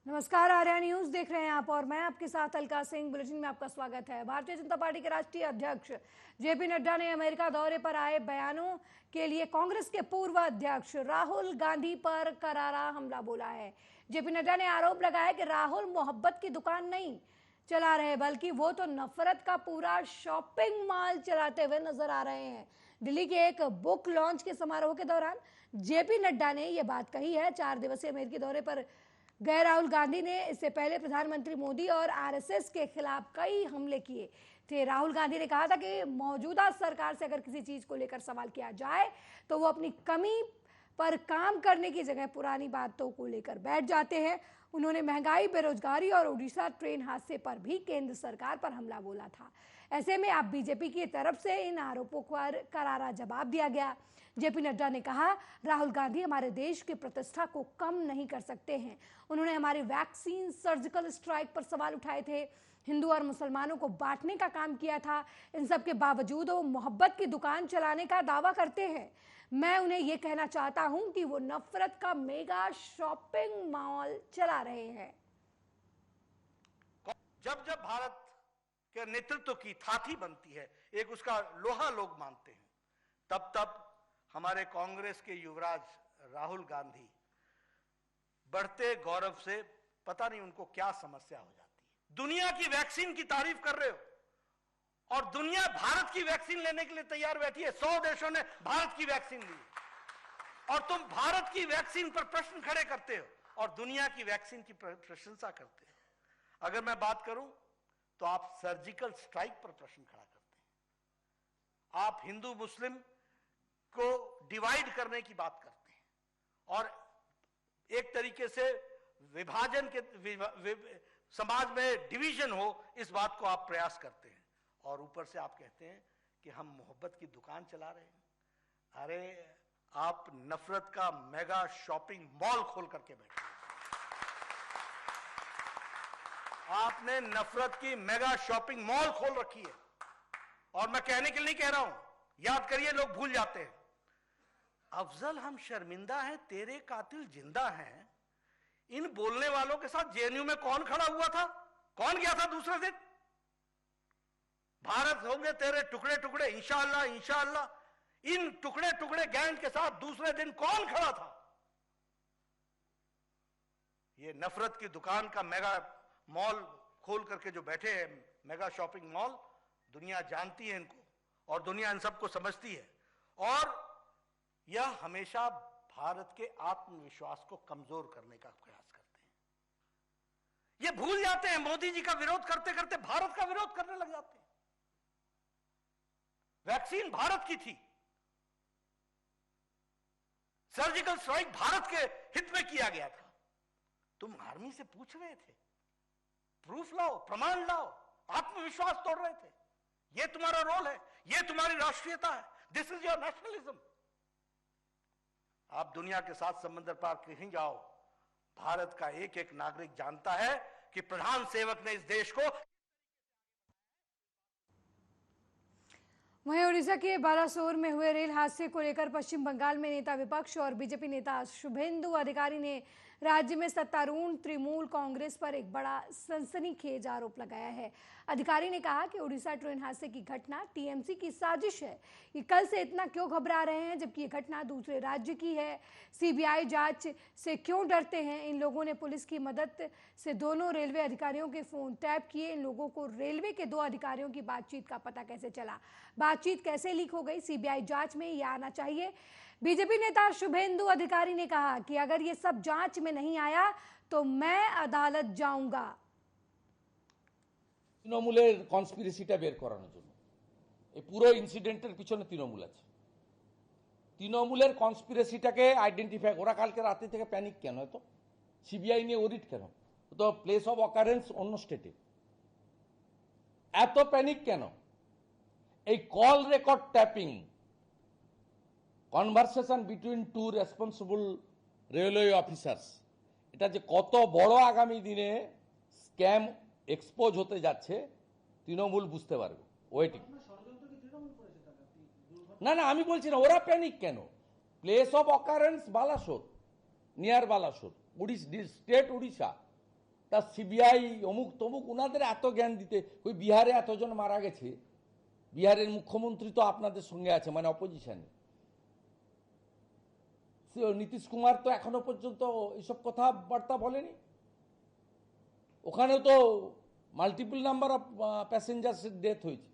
नमस्कार, आर्या न्यूज देख रहे हैं आप और मैं आपके साथ अलका सिंह। बुलेटिन में आपका स्वागत है। भारतीय जनता पार्टी के राष्ट्रीय अध्यक्ष जेपी नड्डा ने अमेरिका दौरे पर आए बयानों के लिए कांग्रेस के पूर्व अध्यक्ष राहुल गांधी पर करारा हमला बोला है। जेपी नड्डा ने आरोप लगाया कि राहुल मोहब्बत की दुकान नहीं चला रहे, बल्कि वो तो नफरत का पूरा शॉपिंग मॉल चलाते हुए नजर आ रहे हैं। दिल्ली के एक बुक लॉन्च के समारोह के दौरान जेपी नड्डा ने यह बात कही है। 4 दिवसीय अमेरिकी दौरे पर गए राहुल गांधी ने इससे पहले प्रधानमंत्री मोदी और आरएसएस के खिलाफ कई हमले किए थे। राहुल गांधी ने कहा था कि मौजूदा सरकार से अगर किसी चीज को लेकर सवाल किया जाए तो वो अपनी कमी पर काम करने की जगह पुरानी बातों को लेकर बैठ जाते हैं। उन्होंने महंगाई, बेरोजगारी और उड़ीसा ट्रेन हादसे पर भी केंद्र सरकार पर हमला बोला था। ऐसे में अब बीजेपी की तरफ से इन आरोपों पर करारा जवाब दिया गया। जेपी नड्डा ने कहा, राहुल गांधी हमारे देश की प्रतिष्ठा को कम नहीं कर सकते हैं। उन्होंने हमारी वैक्सीन सर्जिकल स्ट्राइक पर सवाल उठाए थे, हिंदू और मुसलमानों को बांटने का काम किया था। इन सब के बावजूद वो मोहब्बत की दुकान चलाने का दावा करते हैं। मैं उन्हें यह कहना चाहता हूं कि वो नफरत का मेगा शॉपिंग मॉल चला रहे हैं। जब जब भारत के नेतृत्व की थाथी बनती है, एक उसका लोहा लोग मानते हैं, तब तब हमारे कांग्रेस के युवराज राहुल गांधी बढ़ते गौरव से पता नहीं उनको क्या समस्या हो जाती है। दुनिया की वैक्सीन की तारीफ कर रहे हो और दुनिया भारत की वैक्सीन लेने के लिए तैयार बैठी है। 100 देशों ने भारत की वैक्सीन ली और तुम भारत की वैक्सीन पर प्रश्न खड़े करते हो और दुनिया की वैक्सीन की प्रशंसा करते हो। अगर मैं बात करूं तो आप सर्जिकल स्ट्राइक पर प्रश्न खड़ा करते हैं, आप हिंदू मुस्लिम को डिवाइड करने की बात करते हैं और एक तरीके से विभाजन के समाज में डिवीजन हो, इस बात को आप प्रयास करते हैं और ऊपर से आप कहते हैं कि हम मोहब्बत की दुकान चला रहे हैं। अरे आप नफरत का मेगा शॉपिंग मॉल खोल करके बैठे। आपने नफरत की मेगा शॉपिंग मॉल खोल रखी है और मैं कहने के लिए नहीं कह रहा हूं, याद करिए, लोग भूल जाते हैं। अफजल हम शर्मिंदा हैं, तेरे कातिल जिंदा हैं। इन बोलने वालों के साथ जेएनयू में कौन खड़ा हुआ था? कौन गया था दूसरे दिन? भारत होंगे तेरे टुकड़े टुकड़े इंशाअल्लाह इंशाअल्लाह। इन टुकड़े टुकड़े गैंग के साथ दूसरे दिन कौन खड़ा था? ये नफरत की दुकान का मेगा मॉल खोल करके जो बैठे हैं, मेगा शॉपिंग मॉल, दुनिया जानती है इनको और दुनिया इन सबको समझती है और यह हमेशा भारत के आत्मविश्वास को कमजोर करने का प्रयास करते हैं। ये भूल जाते हैं, मोदी जी का विरोध करते करते भारत का विरोध करने लग जाते हैं। वैक्सीन भारत की थी, सर्जिकल स्ट्राइक भारत के हित में किया गया था। तुम आर्मी से पूछ रहे थे, प्रूफ लाओ, प्रमाण लाओ, आत्मविश्वास तोड़ रहे थे। यह तुम्हारा रोल है, यह तुम्हारी राष्ट्रीयता है, दिस इज योर नेशनलिज्म। आप दुनिया के साथ समंदर पार कहीं जाओ, भारत का एक एक नागरिक जानता है कि प्रधान सेवक ने इस देश को। वहीं उड़ीसा के बालासोर में हुए रेल हादसे को लेकर पश्चिम बंगाल में नेता विपक्ष और बीजेपी नेता शुभेंदु अधिकारी ने राज्य में सत्तारूढ़ तृणमूल कांग्रेस पर एक बड़ा सनसनीखेज आरोप लगाया है। अधिकारी ने कहा कि उड़ीसा ट्रेन हादसे की घटना टीएमसी की साजिश है। ये कल से इतना क्यों घबरा रहे हैं जबकि ये घटना दूसरे राज्य की है? सीबीआई जांच से क्यों डरते हैं? इन लोगों ने पुलिस की मदद से दोनों रेलवे अधिकारियों के फोन टैप किए। इन लोगों को रेलवे के 2 अधिकारियों की बातचीत का पता कैसे चला? बातचीत कैसे लीक हो गई? सीबीआई जांच में ये आना चाहिए। बीजेपी नेता शुभेंदु अधिकारी ने कहा कि अगर ये सब जांच में नहीं आया तो मैं अदालत जाऊंगा। তৃণমূলের কনস্পিরেসিটা বের করানোর জন্য এই পুরো ইনসিডেন্টের পিছনে তৃণমূল আছে। তৃণমূলের কনস্পিরেসিটাকে আইডেন্টিফাই, ওরা কালকে রাতে থেকে প্যানিক কেন? এত সিবিআই নিয়ে অডিট কেন? তো প্লেস অফ অকারেন্স অন্য স্টেটে, এত প্যানিক কেন? এই call record tapping, conversation between 2 responsible railway officers, এটা যে কত বড় আগামী দিনে স্ক্যাম এক্সপোজ হতে যাচ্ছে তৃণমূল বুঝতে পারবে। ওয়েটিং না না, আমি বলছি না ওরা প্যানিক কেন। Place of occurrence Balasore, near Balasore, state Orissa, তা সিবিআই অমুক তমুক ওনাদের এত জ্ঞান দিতে, ওই বিহারে এতজন মারা গেছে, বিহারের মুখ্যমন্ত্রী তো আপনাদের সঙ্গে আছে, মানে অপোজিশনে। নীতিশ কুমার তো এখনো পর্যন্ত এইসব কথাবার্তা বলেনি। ওখানেও তো multiple number of passengers death হয়েছে।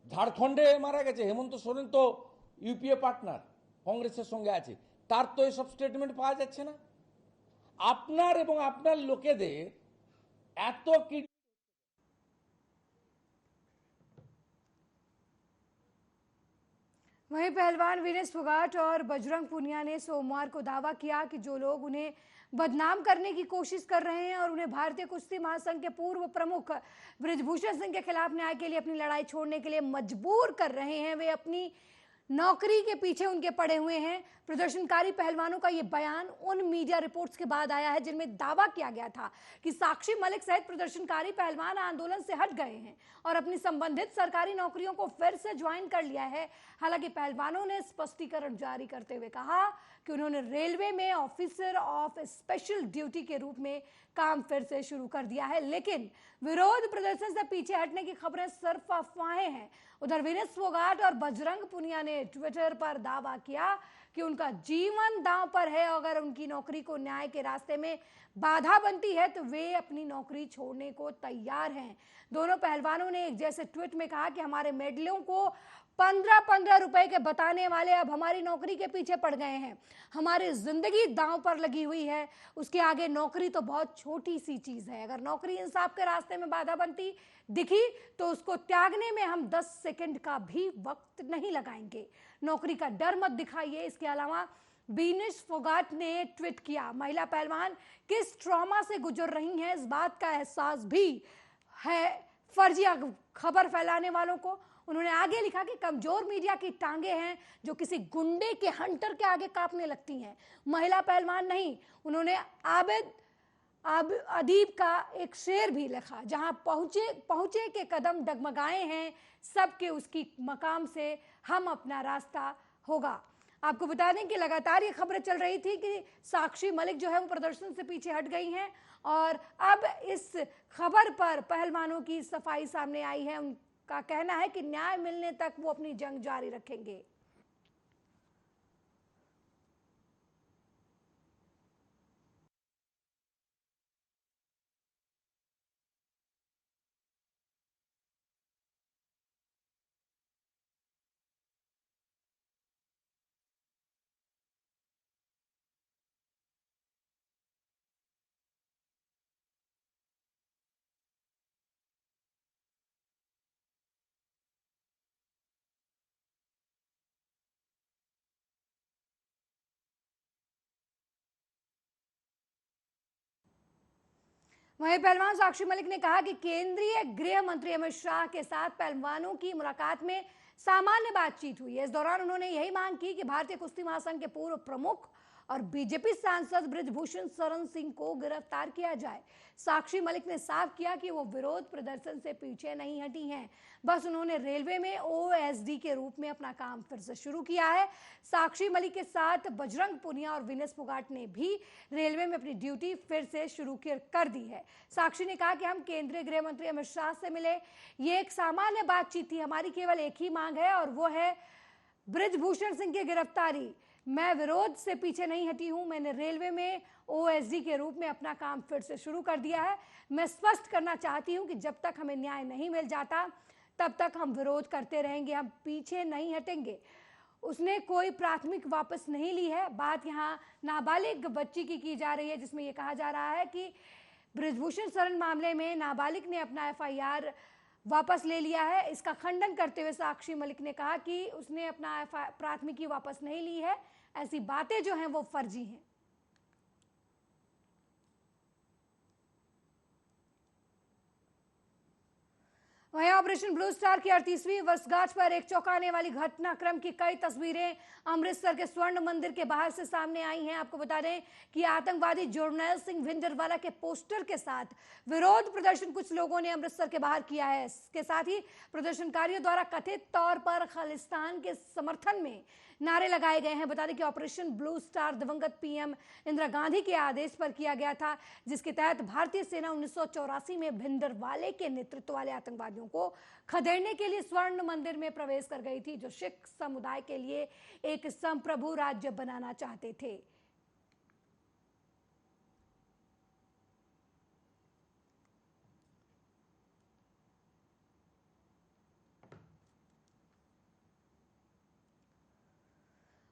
ঝাড়খণ্ডে মারা গেছে, হেমন্ত সোরেন তো ইউপিএ পার্টনার, কংগ্রেসের সঙ্গে আছে, তার তো এসব স্টেটমেন্ট পাওয়া যাচ্ছে না। আপনার এবং আপনার লোকেদের এত কি। वहीं पहलवान विनेश फोगाट और बजरंग पुनिया ने सोमवार को दावा किया कि जो लोग उन्हें बदनाम करने की कोशिश कर रहे हैं और उन्हें भारतीय कुश्ती महासंघ के पूर्व प्रमुख बृजभूषण सिंह के खिलाफ न्याय के लिए अपनी लड़ाई छोड़ने के लिए मजबूर कर रहे हैं, वे अपनी नौकरी के पीछे उनके पड़े हुए हैं। प्रदर्शनकारी पहलवानों का यह बयान उन मीडिया रिपोर्ट्स के बाद आया है जिनमें दावा किया गया था कि साक्षी मलिक सहित प्रदर्शनकारी पहलवान आंदोलन से हट गए हैं और अपनी संबंधित सरकारी नौकरियों को फिर से ज्वाइन कर लिया है। हालांकि पहलवानों ने स्पष्टीकरण जारी करते हुए कहा कि उन्होंने रेलवे में ऑफिसर ऑफ स्पेशल ड्यूटी के रूप में काम फिर से शुरू कर दिया है, लेकिन विरोध प्रदर्शन से पीछे हटने की खबरें सिर्फ अफवाहें हैं। उधर विनेश फोगाट और बजरंग पुनिया ने ट्विटर पर दावा किया कि उनका जीवन दांव पर है। अगर उनकी नौकरी को न्याय के रास्ते में बाधा बनती है तो वे अपनी नौकरी छोड़ने को तैयार हैं। दोनों पहलवानों ने एक जैसे ट्वीट में कहा कि हमारे मेडलों को 15-15 रुपए के बताने वाले अब हमारी नौकरी के पीछे पड़ गए हैं। हमारी जिंदगी दांव पर लगी हुई है, उसके आगे नौकरी तो बहुत छोटी सी चीज है। अगर नौकरी इंसाफ के रास्ते में बाधा बनती दिखी तो उसको त्यागने में हम 10 सेकंड का भी वक्त नहीं लगाएंगे। नौकरी का डर मत दिखाइए। इसके अलावा विनेश फोगाट ने ट्वीट किया, महिला पहलवान किस ट्रॉमा से गुजर रही हैं इस बात का एहसास भी है फर्जिया खबर फैलाने वालों को। उन्होंने आगे लिखा कि कमजोर मीडिया की टांगे हैं जो किसी गुंडे के हंटर के आगे कांपने लगती हैं, महिला पहलवान नहीं। उन्होंने अदीब का एक शेर भी लिखा, जहां पहुंचे के कदम डगमगाए हैं, सबके उसकी मकाम से हम अपना रास्ता होगा। आपको बता दें कि लगातार ये खबरें चल रही थी कि साक्षी मलिक जो है वो प्रदर्शन से पीछे हट गई हैं और अब इस खबर पर पहलवानों की सफाई सामने आई है। उनका कहना है कि न्याय मिलने तक वो अपनी जंग जारी रखेंगे। वहीं पहलवान साक्षी मलिक ने कहा कि केंद्रीय गृह मंत्री अमित शाह के साथ पहलवानों की मुलाकात में सामान्य बातचीत हुई है। इस दौरान उन्होंने यही मांग की कि भारतीय कुश्ती महासंघ के पूर्व प्रमुख और बीजेपी सांसद बृजभूषण शरण सिंह को गिरफ्तार किया जाए। साक्षी मलिक ने साफ किया कि वो विरोध प्रदर्शन से पीछे नहीं हटी हैं, बस उन्होंने रेलवे में ओएसडी के रूप में अपना काम फिर से शुरू किया है। साक्षी मलिक के साथ बजरंग पुनिया और विनेश फोगाट ने भी रेलवे में अपनी ड्यूटी फिर से शुरू कर दी है। साक्षी ने कहा कि हम केंद्रीय गृह मंत्री अमित शाह से मिले, ये एक सामान्य बातचीत थी, हमारी केवल एक ही मांग है और वो है बृजभूषण सिंह की गिरफ्तारी। मैं विरोध से पीछे नहीं हटी हूं, मैंने रेलवे में ओएसडी के रूप में अपना काम फिर से शुरू कर दिया है। मैं स्पष्ट करना चाहती हूं कि जब तक हमें न्याय नहीं मिल जाता तब तक हम विरोध करते रहेंगे, हम पीछे नहीं हटेंगे। उसने कोई प्राथमिक वापस नहीं ली है। बात यहाँ नाबालिग बच्ची की जा रही है, जिसमें यह कहा जा रहा है कि बृजभूषण शरण मामले में नाबालिग ने अपना एफआईआर वापस ले लिया है। इसका खंडन करते हुए साक्षी मलिक ने कहा कि उसने अपना प्राथमिकी वापस नहीं ली है, ऐसी बातें जो हैं वो फर्जी हैं। वहीं ऑपरेशन ब्लू स्टार की 38वीं वर्षगांठ पर एक चौंकाने वाली घटनाक्रम की कई तस्वीरें अमृतसर के स्वर्ण मंदिर के बाहर से सामने आई हैं। आपको बता दें कि आतंकवादी जर्नैल सिंह भिंडरवाला के पोस्टर के साथ विरोध प्रदर्शन कुछ लोगों ने अमृतसर के बाहर किया है। इसके साथ ही प्रदर्शनकारियों द्वारा कथित तौर पर खालिस्तान के समर्थन में नारे लगाए गए हैं। बता दें कि ऑपरेशन ब्लू स्टार दिवंगत पीएम इंदिरा गांधी के आदेश पर किया गया था, जिसके तहत भारतीय सेना 1984 में भिंडरवाले के नेतृत्व वाले आतंकवादियों को खदेड़ने के लिए स्वर्ण मंदिर में प्रवेश कर गई थी, जो सिख समुदाय के लिए एक संप्रभु राज्य बनाना चाहते थे।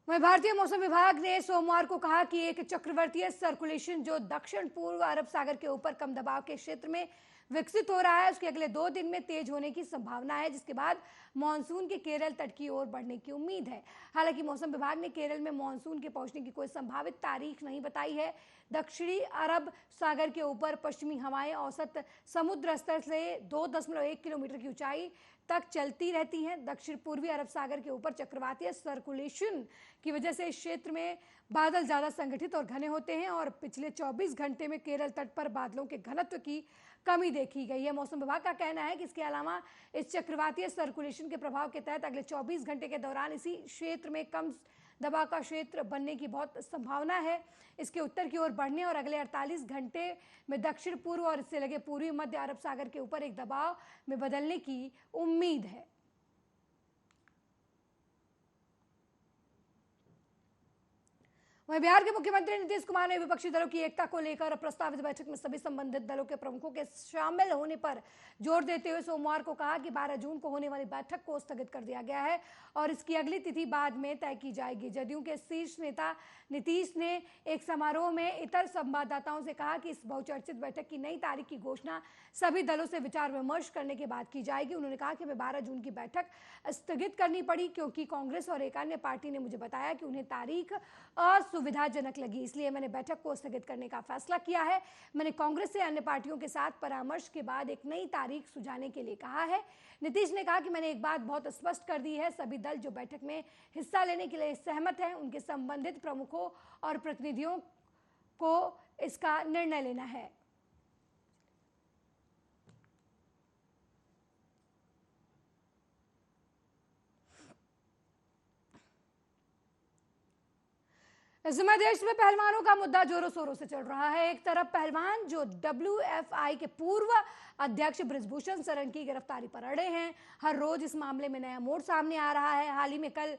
वहीं भारतीय मौसम विभाग ने सोमवार को कहा कि एक चक्रवर्तीय सर्कुलेशन जो दक्षिण पूर्व अरब सागर के ऊपर कम दबाव के क्षेत्र में विकसित हो रहा है, उसके अगले 2 दिन में तेज होने की संभावना है, जिसके बाद मानसून के केरल तट की ओर बढ़ने की उम्मीद है। हालांकि मौसम विभाग ने केरल में मानसून के पहुंचने की कोई संभावित तारीख नहीं बताई है। दक्षिणी अरब सागर के ऊपर पश्चिमी हवाएं औसत समुद्र स्तर से 2.1 किलोमीटर की ऊंचाई तक चलती रहती हैं। दक्षिण पूर्वी अरब सागर के ऊपर चक्रवातीय सर्कुलेशन की वजह से इस क्षेत्र में बादल ज्यादा संगठित और घने होते हैं और पिछले 24 घंटे में केरल तट पर बादलों के घनत्व की कमी देखी गई है। मौसम विभाग का कहना है कि इसके अलावा इस चक्रवातीय सर्कुलेशन के प्रभाव के तहत अगले 24 घंटे के दौरान इसी क्षेत्र में कम दबाव का क्षेत्र बनने की बहुत संभावना है। इसके उत्तर की ओर बढ़ने और अगले 48 घंटे में दक्षिण पूर्व और इससे लगे पूर्वी मध्य अरब सागर के ऊपर एक दबाव में बदलने की उम्मीद है। वहीं बिहार के मुख्यमंत्री नीतीश कुमार ने विपक्षी दलों की एकता को लेकर प्रस्तावित बैठक में सभी संबंधित दलों के प्रमुखों के शामिल होने पर जोर देते हुए सोमवार को कहा कि 12 जून को होने वाली बैठक को स्थगित कर दिया गया है और इसकी अगली तिथि बाद में तय की जाएगी। जदयू के शीर्ष नेता नीतीश ने एक समारोह में इतर संवाददाताओं से कहा कि इस बहुचर्चित बैठक की नई तारीख की घोषणा सभी दलों से विचार विमर्श करने के बाद की जाएगी। उन्होंने कहा कि हमें 12 जून की बैठक स्थगित करनी पड़ी क्योंकि कांग्रेस और एक अन्य पार्टी ने मुझे बताया कि उन्हें तारीख असुविधाजनक लगी, इसलिए मैंने बैठक को स्थगित करने का फैसला किया है। मैंने कांग्रेस से अन्य पार्टियों के साथ परामर्श के बाद एक नई तारीख सुझाने के लिए कहा है। नीतीश ने कहा कि मैंने एक बात बहुत स्पष्ट कर दी है, सभी दल जो बैठक में हिस्सा लेने के लिए सहमत हैं, उनके संबंधित प्रमुखों और प्रतिनिधियों को इसका निर्णय लेना है। इस समय देश में पहलवानों का मुद्दा जोरों शोरों से चल रहा है। एक तरफ पहलवान जो WFI के पूर्व अध्यक्ष बृजभूषण शरण की गिरफ्तारी पर अड़े हैं, हर रोज इस मामले में नया मोड़ सामने आ रहा है। हाल ही में कल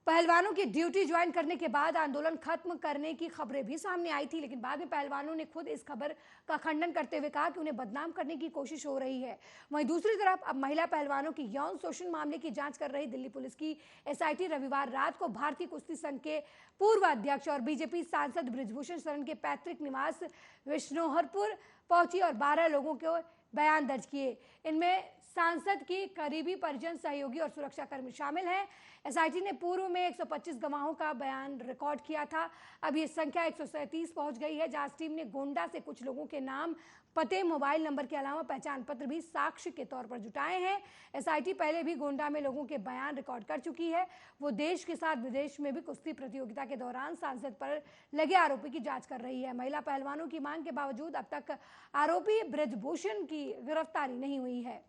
पहलवानों की ड्यूटी ज्वाइन करने के बाद आंदोलन खत्म करने की खबरें भी सामने आई थी, लेकिन बाद में पहलवानों ने खुद इस खबर का खंडन करते हुए कहा कि उन्हें बदनाम करने की कोशिश हो रही है। वहीं दूसरी तरफ अब महिला पहलवानों की यौन शोषण मामले की जांच कर रही दिल्ली पुलिस की SIT रविवार रात को भारतीय कुश्ती संघ के पूर्व अध्यक्ष और BJP सांसद बृजभूषण शरण के पैतृक निवास विष्णुहरपुर पहुंची और 12 लोगों के बयान दर्ज किए। इनमें सांसद की करीबी परिजन, सहयोगी और सुरक्षाकर्मी शामिल हैं। SIT ने पूर्व में 125 गवाहों का बयान रिकॉर्ड किया था। अब ये संख्या 137 पहुंच गई है। जांच टीम ने गोंडा से कुछ लोगों के नाम, पते, मोबाइल नंबर के अलावा पहचान पत्र भी साक्ष्य के तौर पर जुटाए हैं। SIT पहले भी गोंडा में लोगों के बयान रिकॉर्ड कर चुकी है। वो देश के साथ विदेश में भी कुश्ती प्रतियोगिता के दौरान सांसद पर लगे आरोपी की जांच कर रही है। महिला पहलवानों की मांग के बावजूद अब तक आरोपी बृजभूषण की गिरफ्तारी नहीं हुई है।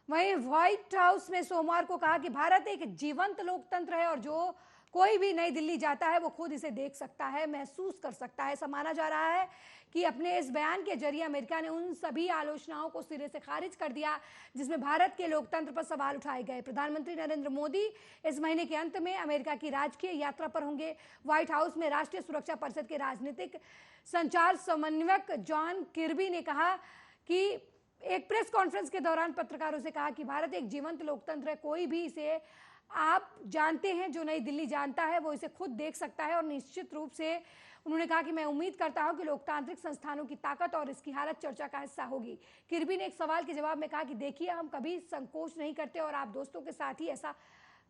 वहीं व्हाइट हाउस ने सोमवार को कहा कि भारत एक जीवंत लोकतंत्र है और जो कोई भी नई दिल्ली जाता है वो खुद इसे देख सकता है, महसूस कर सकता है। ऐसा माना जा रहा है कि अपने इस बयान के जरिए अमेरिका ने उन सभी आलोचनाओं को सिरे से खारिज कर दिया जिसमें भारत के लोकतंत्र पर सवाल उठाए गए। प्रधानमंत्री नरेंद्र मोदी इस महीने के अंत में अमेरिका की राजकीय यात्रा पर होंगे। व्हाइट हाउस में राष्ट्रीय सुरक्षा परिषद के राजनीतिक संचार समन्वयक जॉन किर्बी ने कहा कि एक प्रेस कॉन्फ्रेंस के दौरान पत्रकारों से कहा कि भारत एक जीवंत लोकतंत्र है, कोई भी इसे, आप जानते हैं, जो नई दिल्ली जानता है वो इसे खुद देख सकता है। और निश्चित रूप से उन्होंने कहा कि मैं उम्मीद करता हूं कि लोकतांत्रिक संस्थानों की ताकत और इसकी हालत चर्चा का हिस्सा होगी। किर्बी ने एक सवाल के जवाब में कहा कि देखिए, हम कभी संकोच नहीं करते और आप दोस्तों के साथ ही ऐसा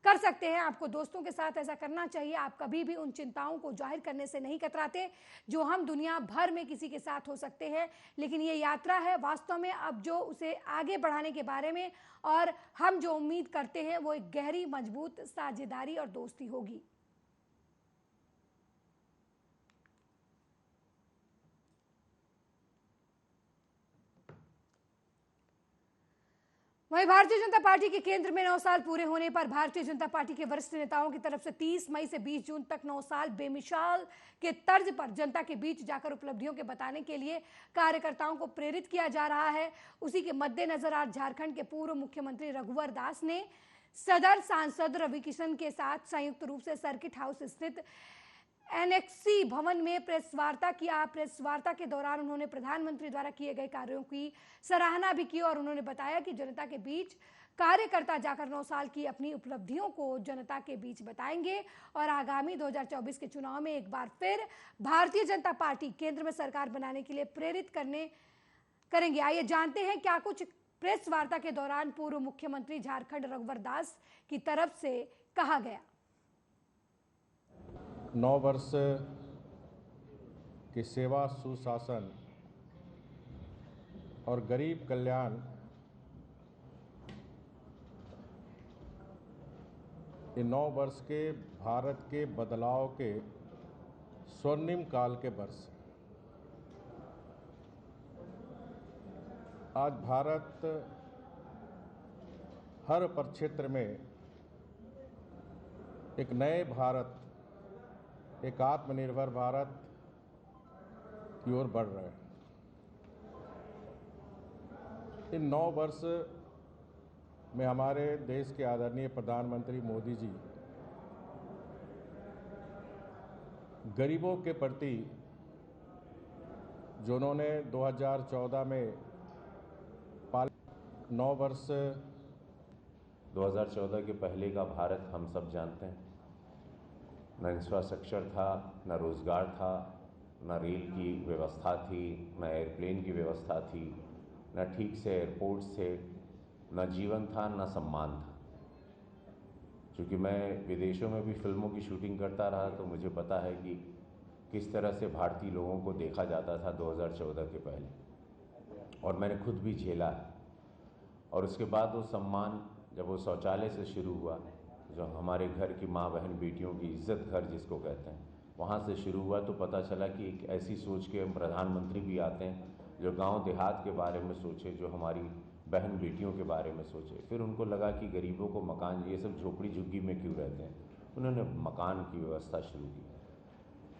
कर सकते हैं। आपको दोस्तों के साथ ऐसा करना चाहिए। आप कभी भी उन चिंताओं को जाहिर करने से नहीं कतराते जो हम दुनिया भर में किसी के साथ हो सकते हैं, लेकिन ये यात्रा है वास्तव में अब जो उसे आगे बढ़ाने के बारे में, और हम जो उम्मीद करते हैं वो एक गहरी, मजबूत साझेदारी और दोस्ती होगी। वहीं भारतीय जनता पार्टी के केंद्र में 9 साल पूरे होने पर भारतीय जनता पार्टी के वरिष्ठ नेताओं की तरफ से 30 मई से 20 जून तक 9 साल बेमिसाल के तर्ज पर जनता के बीच जाकर उपलब्धियों के बताने के लिए कार्यकर्ताओं को प्रेरित किया जा रहा है। उसी के मद्देनजर आज झारखंड के पूर्व मुख्यमंत्री रघुवर दास ने सदर सांसद रवि किशन के साथ संयुक्त रूप से सर्किट हाउस स्थित एनएक्सी भवन में प्रेस वार्ता किया। प्रेस वार्ता के दौरान उन्होंने प्रधानमंत्री द्वारा किए गए कार्यों की सराहना भी की और उन्होंने बताया कि जनता के बीच कार्यकर्ता जाकर 9 साल की अपनी उपलब्धियों को जनता के बीच बताएंगे और आगामी 2024 के चुनाव में एक बार फिर भारतीय जनता पार्टी केंद्र में सरकार बनाने के लिए प्रेरित करेंगे। आइए जानते हैं क्या कुछ प्रेस वार्ता के दौरान पूर्व मुख्यमंत्री झारखंड रघुवर दास की तरफ से कहा गया। 9 वर्ष की सेवा, सुशासन और गरीब कल्याण ये 9 वर्ष के भारत के बदलाव के स्वर्णिम काल के वर्ष। आज भारत हर प्रक्षेत्र में एक नए भारत, एक आत्मनिर्भर भारत की ओर बढ़ रहे हैं। इन 9 वर्ष में हमारे देश के आदरणीय प्रधानमंत्री मोदी जी गरीबों के प्रति जो उन्होंने 2014 में 9 वर्ष 2014 के पहले का भारत हम सब जानते हैं। न इंफ्रास्ट्रक्चर था, न रोज़गार था, न रेल की व्यवस्था थी, न एयरप्लेन की व्यवस्था थी, न ठीक से एयरपोर्ट्स थे, न जीवन था, न सम्मान था। क्योंकि मैं विदेशों में भी फिल्मों की शूटिंग करता रहा तो मुझे पता है कि किस तरह से भारतीय लोगों को देखा जाता था 2014 के पहले, और मैंने खुद भी झेला है। और उसके बाद वो सम्मान जब वो शौचालय से शुरू हुआ, जो हमारे घर की माँ बहन बेटियों की इज्जत घर जिसको कहते हैं, वहाँ से शुरू हुआ, तो पता चला कि एक ऐसी सोच के प्रधानमंत्री भी आते हैं जो गांव देहात के बारे में सोचे, जो हमारी बहन बेटियों के बारे में सोचे। फिर उनको लगा कि गरीबों को मकान, ये सब झोपड़ी झुग्गी में क्यों रहते हैं, उन्होंने मकान की व्यवस्था शुरू की।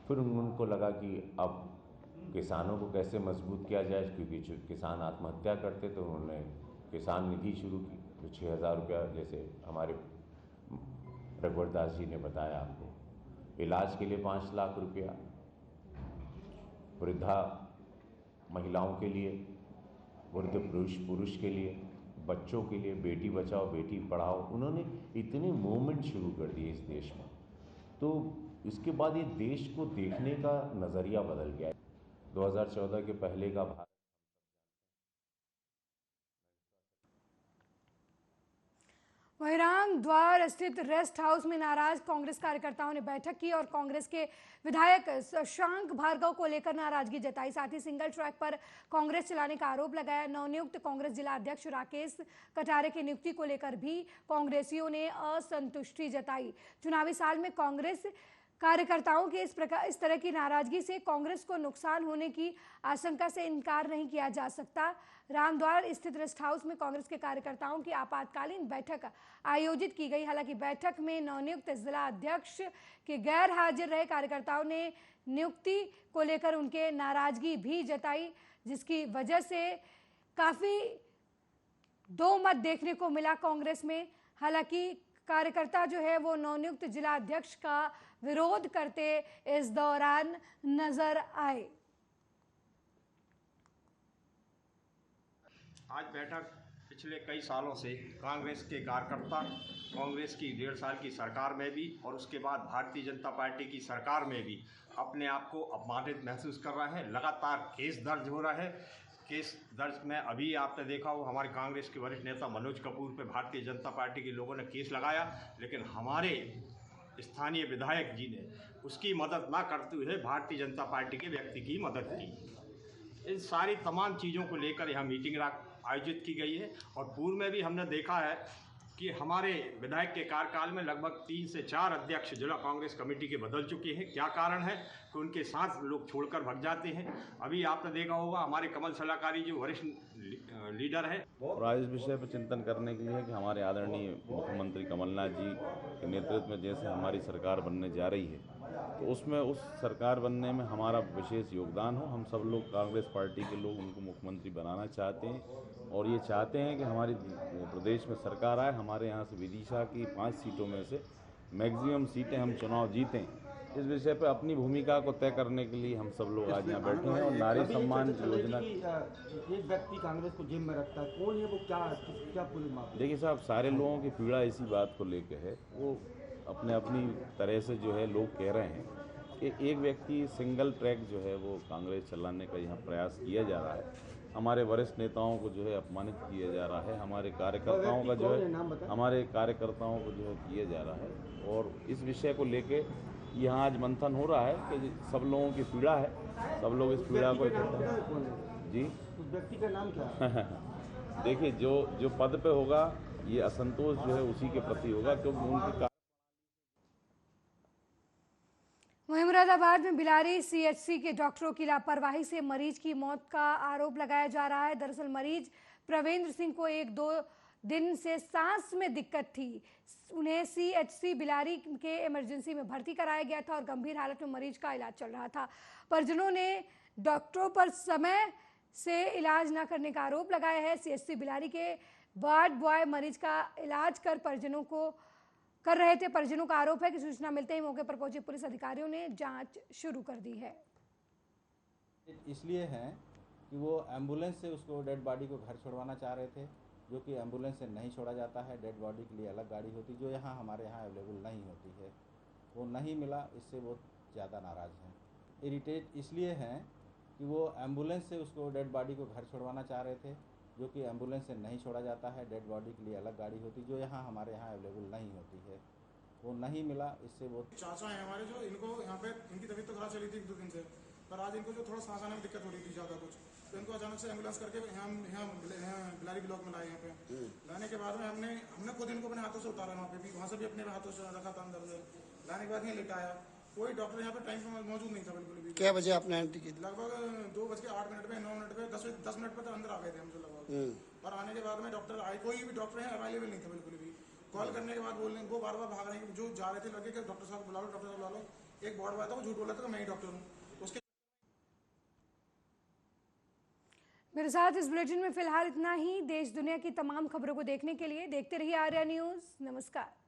फिर उनको लगा कि अब किसानों को कैसे मजबूत किया जाए, क्योंकि किसान आत्महत्या करते, तो उन्होंने किसान निधि शुरू की, जो 6,000 रुपया, जैसे हमारे रघुवर दास जी ने बताया आपको, इलाज के लिए 5 लाख रुपया, वृद्धा महिलाओं के लिए, वृद्ध पुरुष के लिए, बच्चों के लिए, बेटी बचाओ बेटी पढ़ाओ। उन्होंने इतने मूवमेंट शुरू कर दिए इस देश में, तो इसके बाद ये देश को देखने का नज़रिया बदल गया। 2014 के पहले का भारत। वहीं रामद्वार स्थित रेस्ट हाउस में नाराज कांग्रेस कार्यकर्ताओं ने बैठक की और कांग्रेस के विधायक शशांक भार्गव को लेकर नाराजगी जताई। साथ ही सिंगल ट्रैक पर कांग्रेस चलाने का आरोप लगाया। नवनियुक्त कांग्रेस जिला अध्यक्ष राकेश कटारे की नियुक्ति को लेकर भी कांग्रेसियों ने असंतुष्टि जताई। चुनावी साल में कांग्रेस कार्यकर्ताओं के इस तरह की नाराजगी से कांग्रेस को नुकसान होने की आशंका से इनकार नहीं किया जा सकता। रामद्वार स्थित रेस्ट हाउस में कांग्रेस के कार्यकर्ताओं की आपातकालीन बैठक आयोजित की गई। हालांकि बैठक में नवनियुक्त जिला अध्यक्ष के गैर हाजिर रहे कार्यकर्ताओं ने नियुक्ति को लेकर उनके नाराजगी भी जताई, जिसकी वजह से काफी दो मत देखने को मिला कांग्रेस में। हालांकि कार्यकर्ता जो है वो नवनियुक्त जिला अध्यक्ष का विरोध करते इस दौरान नजर आए। आज बैठक पिछले कई सालों से कांग्रेस के कार्यकर्ता कांग्रेस की 1.5 साल की सरकार में भी और उसके बाद भारतीय जनता पार्टी की सरकार में भी अपने आप को अपमानित महसूस कर रहे हैं। लगातार केस दर्ज हो रहा है। केस दर्ज में अभी आपने देखा हो, हमारे कांग्रेस के वरिष्ठ नेता मनोज कपूर पे भारतीय जनता पार्टी के लोगों ने केस लगाया, लेकिन हमारे स्थानीय विधायक जी ने उसकी मदद ना करते हुए भारतीय जनता पार्टी के व्यक्ति की मदद की। इन सारी तमाम चीज़ों को लेकर यहाँ मीटिंग आयोजित की गई है। और पूर्व में भी हमने देखा है कि हमारे विधायक के कार्यकाल में लगभग 3 से 4 अध्यक्ष जिला कांग्रेस कमेटी के बदल चुके हैं। क्या कारण है कि उनके साथ लोग छोड़कर भग जाते हैं। अभी आपने देखा होगा हमारे कमल सलाहकारी जो वरिष्ठ लीडर है। और आज इस विषय पर चिंतन करने के लिए है कि हमारे आदरणीय मुख्यमंत्री कमलनाथ जी के नेतृत्व में जैसे हमारी सरकार बनने जा रही है, तो उसमें उस सरकार बनने में हमारा विशेष योगदान हो। हम सब लोग कांग्रेस पार्टी के लोग उनको मुख्यमंत्री बनाना चाहते हैं और ये चाहते हैं कि हमारी प्रदेश में सरकार आए। हमारे यहाँ से विदिशा की 5 सीटों में से मैक्सिमम सीटें हम चुनाव जीतें। इस विषय पर अपनी भूमिका को तय करने के लिए हम सब लोग आज यहाँ बैठे हैं। और नारी सम्मान योजना, एक व्यक्ति कांग्रेस को जेब में रखता है, कौन है वो, क्या पूरी मामला? देखिए साहब, सारे लोगों की पीड़ा इसी बात को लेकर है। वो अपनी तरह से जो है लोग कह रहे हैं कि एक व्यक्ति सिंगल ट्रैक जो है वो कांग्रेस चलाने का यहाँ प्रयास किया जा रहा है। हमारे वरिष्ठ नेताओं को जो है अपमानित किया जा रहा है, हमारे कार्यकर्ताओं का जो है किया जा रहा है। और इस विषय को लेके यहाँ आज मंथन हो रहा है कि सब लोगों की पीड़ा है, सब लोग इस पीड़ा को जी। उस व्यक्ति का नाम क्या है? देखिए, जो पद पे होगा ये असंतोष जो है उसी के प्रति होगा, क्योंकि उनकी वहीं मुरादाबाद में बिलारी सीएचसी के डॉक्टरों की लापरवाही से मरीज की मौत का आरोप लगाया जा रहा है। दरअसल मरीज प्रवेंद्र सिंह को 1-2 दिन से सांस में दिक्कत थी। उन्हें सीएचसी बिलारी के इमरजेंसी में भर्ती कराया गया था और गंभीर हालत में मरीज का इलाज चल रहा था। परिजनों ने डॉक्टरों पर समय से इलाज न करने का आरोप लगाया है। सीएचसी बिलारी के वार्ड बॉय मरीज का इलाज कर रहे थे। परिजनों का आरोप है कि सूचना मिलते ही मौके पर पहुंचे पुलिस अधिकारियों ने जांच शुरू कर दी है। इसलिए है कि वो एम्बुलेंस से उसको डेड बॉडी को घर छोड़वाना चाह रहे थे, जो कि एम्बुलेंस से नहीं छोड़ा जाता है। डेड बॉडी के लिए अलग गाड़ी होती, जो यहाँ हमारे यहाँ अवेलेबल नहीं होती है। वो नहीं मिला, इससे वो ज़्यादा नाराज़ हैं। इरिटेट इसलिए हैं कि वो एम्बुलेंस से उसको डेड बॉडी को घर छोड़वाना चाह रहे थे, जो कि एम्बुलेंस से नहीं छोड़ा जाता है। डेड बॉडी के लिए अलग गाड़ी होती, जो यहाँ हमारे यहाँ अवेलेबल नहीं होती है। वो नहीं मिला, इससे वो चाचा है हमारे, जो इनको यहाँ पे इनकी तबीयत तो खराब चली थी 1-2 दिन से, पर आज इनको जो थोड़ा सांस आने में दिक्कत हो रही थी ज़्यादा कुछ, तो इनको अचानक से एम्बुलेंस करके यहाँ बिलारी ब्लॉक में लाए। यहाँ पे लाने के बाद में हमने खुद इनको अपने हाथों से उतारा, वहाँ पे भी, वहाँ से भी अपने हाथों से रखा था अंदर से। लाने के बाद यहाँ लेटाया, कोई डॉक्टर यहाँ पे टाइम पे मौजूद नहीं था बिल्कुल भी। क्या बजे आपने एंट्री की? लगभग 2:08 पे 9 मिनट पे 10 मिनट पे तो अंदर आ गए थे हम लगभग। पर आने के बाद में डॉक्टर आए, कोई भी डॉक्टर है अवेलेबल नहीं था बिल्कुल भी। कॉल करने के बाद बोलने वो बार-बार भाग रहे हैं, जो जा रहे थे लगे कि डॉक्टर साहब बुला लो, डॉक्टर साहब बुला लो। एक वार्ड बॉय था, वो झूठ बोला था कि मैं ही डॉक्टर हूँ। उसके मेरे साथ इस बुलेटिन में फिलहाल इतना ही। देश दुनिया की तमाम खबरों को देखने के लिए देखते रहिए आर्या न्यूज़। नमस्कार।